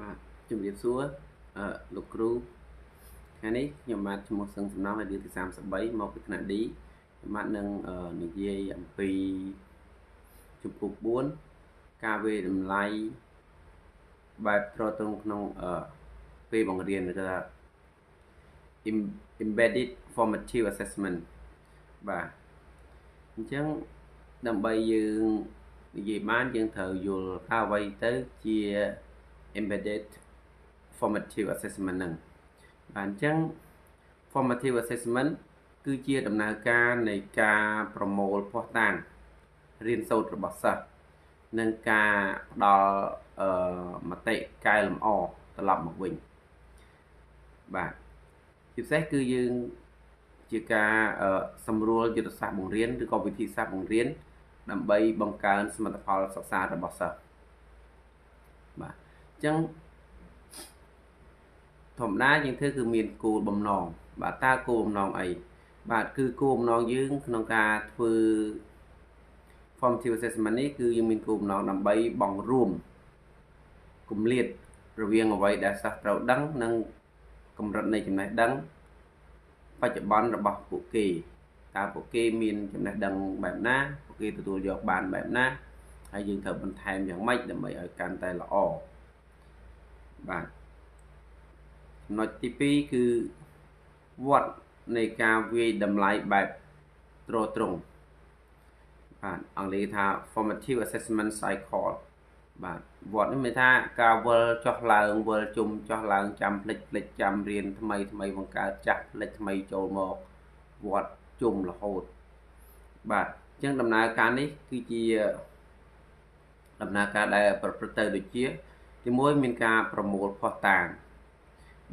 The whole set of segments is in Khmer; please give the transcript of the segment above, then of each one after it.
បាទជំរាបសួរលោកគ្រូថ្ងៃនេះខ្ញុំបាទឈ្មោះសឹងសំណងហើយទី33មកពីថ្នាក់ D ខ្ញុំបាទនឹងនិយាយអំពីជំពូក4ការវាយតម្លៃបែបត្រត្រង់ក្នុងពេលបង្រៀនឬថា embedded formative assessment បាទអញ្ចឹងដើម្បីយើងនិយាយបានយើងត្រូវយល់ថាអ្វីទៅជា embedded formative assessment ហ្នឹងបាទអញ្ចឹង formative assessment គឺជាដំណើរការនៃការប្រមូលភស្តុតាងរៀនសូត្ររបស់សិស្សនិងការផ្ដល់មតិកែលម្អត្រឡប់មកវិញបាទជាពិសេសគឺយើងជាការសម្រួលយុទ្ធសាស្ត្របង្រៀនឬក៏វិធីសាស្ត្របង្រៀនដើម្បីបង្កើនសមិទ្ធផលសិក្សារបស់សិស្សបាទអញ្ចឹងធម្មតាយើងធ្វើគឺមានគោលបំណងបាទតើគោលបំណងអីបាទគឺគោលបំណងយើងក្នុងការធ្វើ formative assessment នេះគឺយើងមានគោលបំណងដើម្បីបង្រួមគម្លាតរវាងអ្វីដែលសិស្សត្រូវដឹងនិងកម្រិតនៃចំណេះដឹងបច្ចុប្បន្នរបស់ពួកគេតើពួកគេមានចំណេះដឹងបែបណាពួកគេទទួលយកបានបែបណាហើយយើងត្រូវបន្ថែមយ៉ាងម៉េចដើម្បីឲ្យកាន់តែល្អបាទចំណុចទី2គឺវត្តនៃការវាយតម្លៃបែបត្រត្រង់បាទអង់គ្លេសថា formative assessment cycle បាទវត្តនេះមានថាការវិលចុះឡើងវិលជុំចុះឡើងចាំភ្លេចចាំរៀនថ្មីបង្កើតចាស់ភ្លេចថ្មីចូលមកវត្តជុំរហូតបាទអញ្ចឹងដំណើរការនេះគឺជាដំណើរការដែលប្រព្រឹត្តទៅដូចជាទី1មានការប្រមូលភស្តុតាង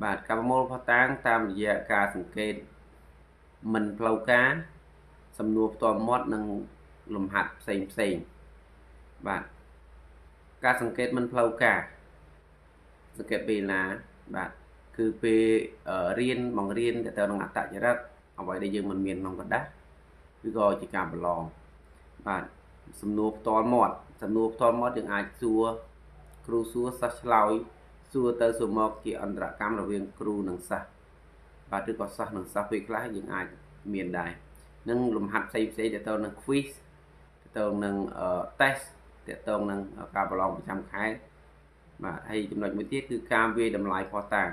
បាទការប្រមូលភស្តុតាងតាមរយៈការសង្កេតមិនផ្លូវការសំណួរផ្ទាល់មាត់និងលំហាត់ផ្សេងបាទការសង្កេតមិនផ្លូវការសង្កេតពេលណាបាទគឺពេលរៀនបង្រៀនទៅនឹងអត្តចរិតអ្វីដែលយើងមិនមានក្នុងกระดาษឬក៏ជាការប្រឡងបាទសំណួរផ្ទាល់មាត់យើងអាចសួរគ្រូសួរសិស្សឆ្លើយសួរទៅសួរមកជាអន្តរកម្មរវាងគ្រូនិងសិស្សបាទឬក៏សិស្សនិងសិស្សពេលខ្លះយើងអាចមានដែរនឹងលំហាត់ផ្សេងទៅនឹង quiz ទៅនឹង test ទៅនឹងការប្រឡងប្រចាំខែបាទហើយចំណុចមួយទៀតគឺការវាយតម្លៃភស្តុតាង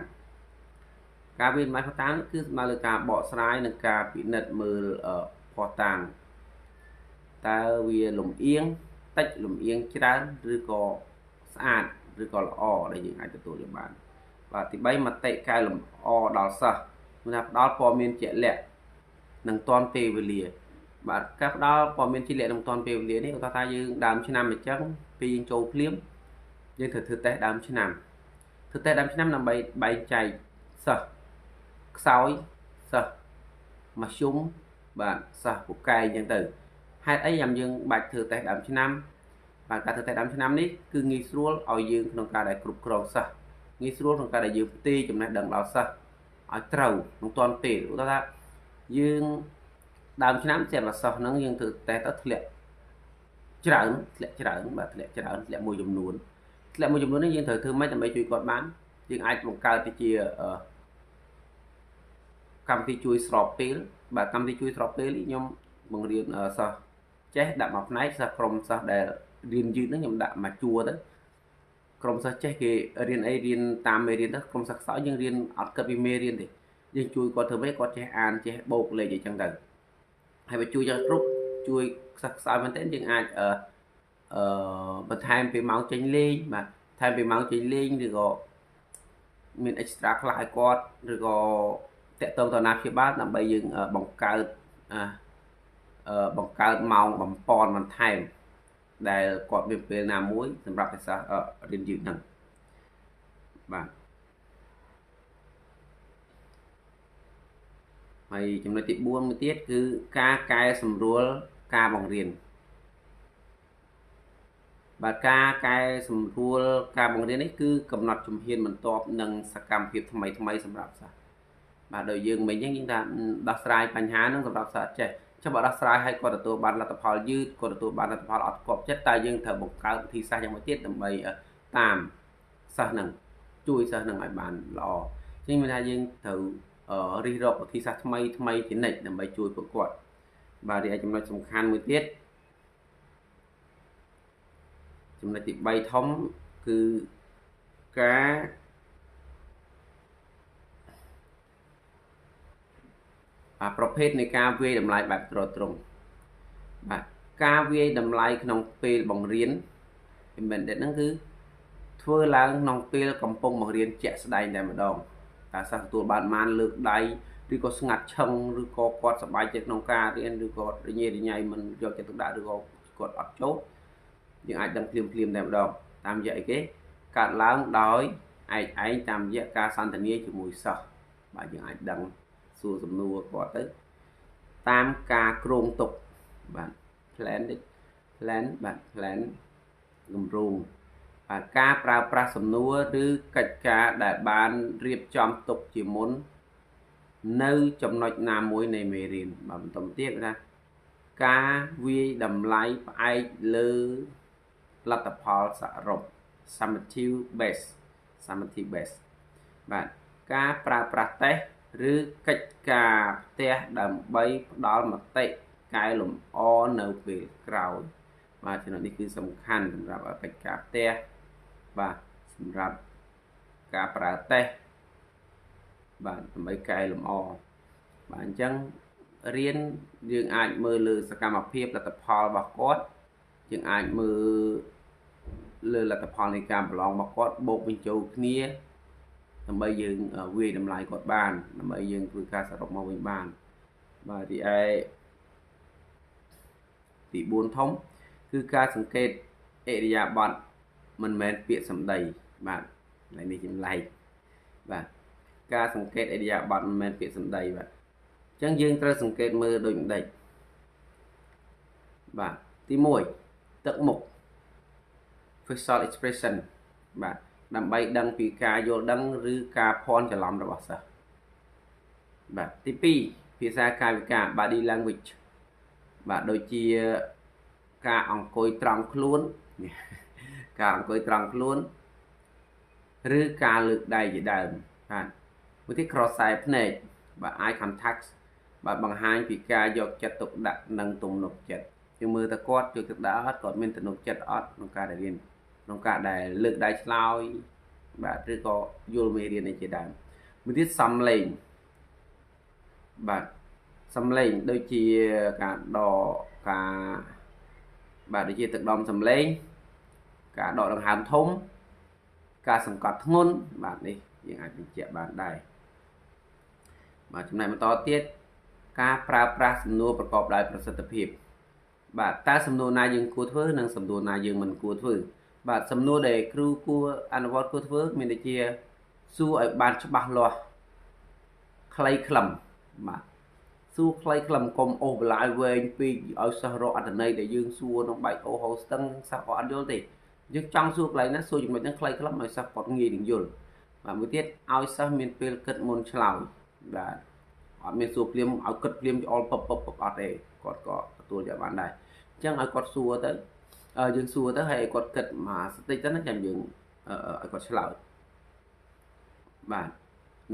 ការវាយតម្លៃភស្តុតាងគឺស្មើលើការបកស្រាយនិងការពិនិត្យមើលភស្តុតាងតើវាលំអៀងតិចលំអៀងច្រើនឬក៏ស្អាតឬក៏ល្អដែលយើងអាចទទួលយកបានបាទទី3មតិកែលម្អដល់សិស្សគឺថាផ្ដល់ព័ត៌មានជាក់លាក់និងទាន់ពេលវេលាបាទការផ្ដល់ព័ត៌មានជាក់លាក់និងទាន់ពេលវេលានេះគាត់ថាយើងដើមឆ្នាំអញ្ចឹងពេលយើងចូលភ្លាមយើងត្រូវធ្វើតេស្តដើមឆ្នាំដើម្បីបែងចែកសិស្សខ្សោយសិស្សមធ្យមបាទសិស្សពូកែអញ្ចឹងទៅហេតុអីយ៉ាងយើងបាច់ធ្វើតេស្តដើមឆ្នាំបាទការធ្វើតេស្តដើមឆ្នាំនេះគឺងាយស្រួលឲ្យយើងក្នុងការដែលគ្រប់គ្រងសិស្សងាយស្រួលក្នុងការដែលយើងផ្ទេរចំណេះដឹងដល់សិស្សឲ្យត្រូវក្នុងទាន់ពេលឧទាហរណ៍ថាយើងដើមឆ្នាំស្រាប់តែសិស្សហ្នឹងយើងធ្វើតេស្តទៅធ្លាក់ច្រើនបាទធ្លាក់មួយចំនួននេះយើងត្រូវធ្វើម៉េចដើម្បីជួយគាត់បានយើងអាចបង្កើតទៅជាកម្មវិធីជួយស្របពេលបាទកម្មវិធីជួយស្របពេលនេះខ្ញុំបង្រៀនសិស្សចេះដាក់មួយផ្នែកសិស្សក្រុមសិស្សដែលរៀនយឺតហ្នឹងខ្ញុំដាក់មួយជួរទៅក្រុមសិស្សចេះគេរៀនអីរៀនតាមមេរៀនទៅក្រុមសិស្សខ្សោយយើងរៀនអត់គិតពីមេរៀនទេយើងជួយគាត់ធ្វើម៉េចគាត់ចេះអានចេះបូកលេខអីចឹងទៅហើយបើជួយយ៉ាងគ្រប់ជួយសិស្សខ្សោយមែនទែនយើងអាចបន្ថែមពេលម៉ោងចេញលេងបាទថែមពេលម៉ោងចេញលេងឬក៏មាន extra ខ្លះឲ្យគាត់ឬក៏តាក់ទងទៅណាព្យាបាលដើម្បីយើងបង្កើតម៉ោងបំពន់បន្ថែមដែលគាត់មានពេលណាមួយសម្រាប់សិស្សរៀនយឺតហ្នឹងបាទហើយចំណុចទី4មួយទៀតគឺការកែសម្រួលការបង្រៀនបាទការកែសម្រួលការបង្រៀននេះគឺកំណត់ជំហានបន្ទាប់និងសកម្មភាពថ្មីសម្រាប់សិស្សបាទដោយយើងមិញហ្នឹងយើងថាដោះស្រាយបញ្ហាហ្នឹងសម្រាប់សិស្សចេះចាំបើដោះស្រាយឲ្យគាត់ទទួលបានលទ្ធផលយឺតគាត់ទទួលបានលទ្ធផលអត់គ្រប់ចិត្តតែយើងត្រូវបង្កើតវិធីសាស្ត្រយ៉ាងមួយទៀតដើម្បីតាមសិស្សហ្នឹង ជួយសិស្សនឹងឲ្យបានល្អចឹងមានថាយើងត្រូវរិះរកវិធីសាស្ត្រថ្មីជានិច្ចដើម្បីជួយពួកគាត់បាទរីឯចំណុចសំខាន់មួយទៀតចំណុចទី3ធំគឺការប្រភេទនៃការវាយតម្លៃបែបត្រង់បាទការវាយតម្លៃក្នុងពេលបង្រៀន embedded ហ្នឹងគឺធ្វើឡើងក្នុងពេលកំពុងបង្រៀនជាក់ស្ដែងតែម្ដងតើសិស្សទទួលបានបានលើកដៃឬក៏ស្ងាត់ឈឹងឬក៏គាត់សប្បាយចិត្តក្នុងការរៀនឬក៏រញ៉េរញ៉ៃមិនយកចិត្តទុកដាក់ឬក៏គាត់អត់ចូលយើងអាចដឹងភ្លាមតែម្ដងតាមរយៈអីគេកាត់ឡើងដោយឯងតាមរយៈការសន្ទនាជាមួយសិស្សបាទយើងអាចដឹងសួរសំណួរគាត់ទៅតាមការគ្រោងទុកបាទ plan បាទ plan គម្រោងបាទការប្រើប្រាស់សំណួរឬកិច្ចការដែលបានរៀបចំទុកជាមុននៅចំណុចណាមួយនៃមេរៀនបាទបន្តទៀតណាការវាយតម្លៃផ្អែកលើលទ្ធផលសរុប summative base បាទការប្រើប្រាស់តេស្តឬកិច្ចការផ្ទះដើម្បីផ្ដល់មតិកែលម្អនៅពេលក្រោយបាទចំណុចនេះគឺសំខាន់សម្រាប់កិច្ចការផ្ទះបាទសម្រាប់ការប្រើតេស្តបាទដើម្បីកែលម្អបាទអញ្ចឹងរៀនយើងអាចមើលលើសកម្មភាពលទ្ធផលរបស់គាត់យើងអាចមើលលើលទ្ធផលនៃការប្រឡងរបស់គាត់បូកបញ្ចូលគ្នាដើម្បីយើងវាយតម្លៃគាត់បានដើម្បីយើងធ្វើការសរុបមកវិញបានបាទរីឯទី4ធំគឺការសង្កេតឥរិយាបថមិនមែនពាក្យសម្ដីបាទឡើយនេះចម្លែកបាទការសង្កេតឥរិយាបថមិនមែនពាក្យសម្ដីបាទអញ្ចឹងយើងត្រូវសង្កេតមើលដូចម្ដេចបាទទី1ទឹកមុខ facial expression បាទដើម្បីដឹងពីការយល់ដឹងឬការភ័ន្តច្រឡំរបស់សិស្សបាទទី2ភាសាកាយវិការ body language បាទដូចជាការអង្គុយត្រង់ខ្លួនឬការលើកដៃជាដើមបាទមួយទៀតក្រសែភ្នែកបាទ eye contact បាទបង្ហាញពីការយកចិត្តទុកដាក់និងទំនុកចិត្តយើងមើលតើគាត់យកចិត្តដាក់អត់គាត់មានទំនុកចិត្តអត់ក្នុងការរៀនក្នុងការដែលលើកដៃឆ្លើយបាទឬក៏យល់មេរៀននេះជាដើមមួយទៀតសំឡេងបាទសំឡេងដូចជាការដកការបាទដូចជាទឹកដមសំឡេងការដកដង្ហើមធំការសង្កត់ធ្ងន់បាទនេះយើងអាចបញ្ជាក់បានដែរបាទចំណែកបន្តទៀតការប្រើប្រាស់សំណួរប្រកបដោយប្រសិទ្ធភាពបាទតើសំណួរណាយើងគួរធ្វើនិងសំណួរណាយើងមិនគួរធ្វើបាទសំណួរដែលគ្រូគួរអនុវត្តគួរធ្វើមានដូចជាសួរឲ្យបានច្បាស់លាស់ខ្លីខ្លឹមបាទសួរខ្លីខ្លឹមកុំអូសបន្លាយវែងពេកឲ្យសិស្សរកអត្ថន័យដែលយើងសួរក្នុងបែកអូហូស្ទឹងសិស្សក៏អត់យល់ទេយើងចង់សួរកន្លែងណាសួរចំណុចហ្នឹងខ្លីខ្លឹមឲ្យសិស្សគាត់ងាយនឹងយល់បាទមួយទៀតឲ្យសិស្សមានពេលគិតមុនឆ្លើយបាទអត់មានសួរភ្លាមឲ្យគិតភ្លាមច្អល់ពឹបអត់ទេគាត់ក៏ទទួលយកបានដែរអញ្ចឹងឲ្យគាត់សួរទៅយើងសួរទៅហើយឲ្យគាត់គិតមកសតិចទៅណាចាំយើងឲ្យគាត់ឆ្លើយបាទ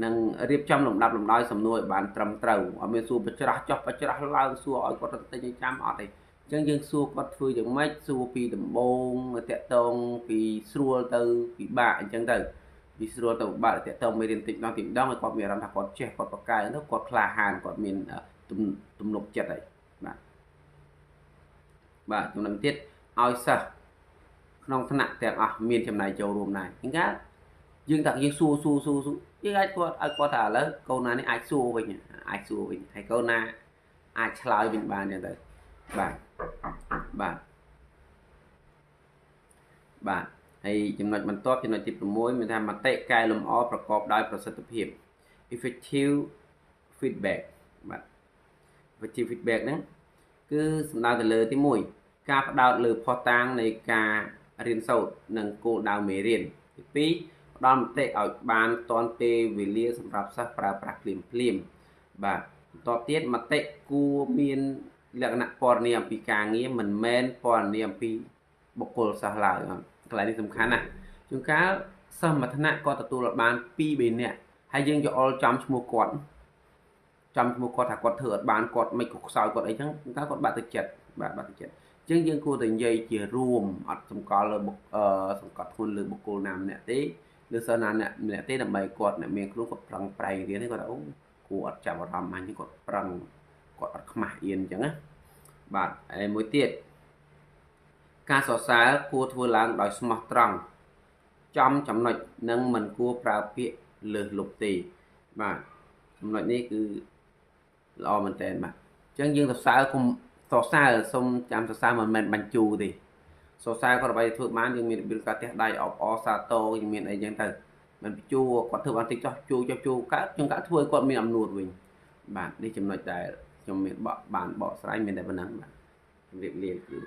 នឹងរៀបចំលំដាប់លំដោយសំណួរឲ្យបានត្រឹមត្រូវអត់មានសួរបច្រាស់ចុះបច្រាស់ឡើងសួរឲ្យគាត់ទៅតិចចាំអត់ទេអញ្ចឹងយើងសួរគាត់ធ្វើយ៉ាងម៉េចសួរពីដំបូងតាក់ទងពីស្រួលទៅពិបាកអញ្ចឹងទៅពីស្រួលទៅពិបាកតាក់ទងមេរៀនតិចម្ដងឲ្យគាត់មានអារម្មណ៍ថាគាត់ចេះគាត់ប្រកែកទៅគាត់ក្លាហានគាត់មានទំនុកចិត្តហើយបាទចំណុចទៀតឲ្យសិស្សក្នុងថ្នាក់ទាំងអស់មានចំណាយចូលរួមដែរអញ្ចឹងយើងថាយើងសួរយើងអាចគាត់ឲ្យគាត់ថាឥឡូវកូនណានេះអាចសួរវិញហើយកូនណាអាចឆ្លើយវិញបានអញ្ចឹងទៅបាទហើយចំណុចបន្ទាប់ចំណុចទី6មានថាមតិកែលម្អប្រកបដោយប្រសិទ្ធភាព effective feedback បាទ effective feedback ហ្នឹងគឺសំដៅទៅលើទី1ការផ្ដោតលើភស្តុតាងនៃការរៀនសូត្រនិងគោលដៅមេរៀនទី2ផ្ដល់មតិឲ្យបានទាន់ពេលវេលាសម្រាប់សិស្សប្រើប្រាស់ភ្លាមបាទបន្តទៀតមតិគួរមានលក្ខណៈពណ៌នាអំពីការងារមិនមែនពណ៌នាអំពីបុគ្គលសិស្សឡើយកន្លែងនេះសំខាន់ណាស់ជួនកាល សិស្សមួយថ្នាក់គាត់ទទួលបាន2 3នាក់ហើយយើងយកអល់ចំឈ្មោះគាត់ថាគាត់ធ្វើអត់បានគាត់មិនក៏ខ្សោយគាត់អីចឹងគាត់បាក់ទឹកចិត្តបាក់ទឹកចិត្តអញ្ចឹងយើងគួរតែនិយាយជារួមអត់សម្គាល់លើសង្កត់ធ្ងន់លើបុគ្គលណាម្នាក់ទេឬសិស្សណាម្នាក់ទេដើម្បីគាត់អ្នកមានគ្រូគាត់ប្រឹងប្រែងរៀនគាត់អូគួរអត់ចាប់អារម្មណ៍អញគាត់ប្រឹងគាត់អត់ខ្មាស់អៀនអញ្ចឹងណាបាទហើយមួយទៀតការសរសើរគួរធ្វើឡើងដោយស្មោះត្រង់ចំចំណុចនិងមិនគួរប្រើពាក្យលើសលប់ទេបាទចំណុចនេះគឺល្អមែនតើបាទអញ្ចឹងយើងសរសើរគុំសរសើរសូមចាំសរសើរមិនមែនបញ្ជូរទេសរសើរគាត់អ្វីធ្វើបានយើងមានរបៀបការទះដៃអបអសាទរយើងមានអីចឹងទៅមិនបញ្ជូរគាត់ធ្វើបានតិចចោះជួកើតខ្ញុំកាត់ធ្វើឲ្យគាត់មានអំណួតវិញបាទនេះចំណុចដែលខ្ញុំមានបានបកស្រាយមានតែប៉ុណ្ណឹងបាទជម្រាបលាគឺ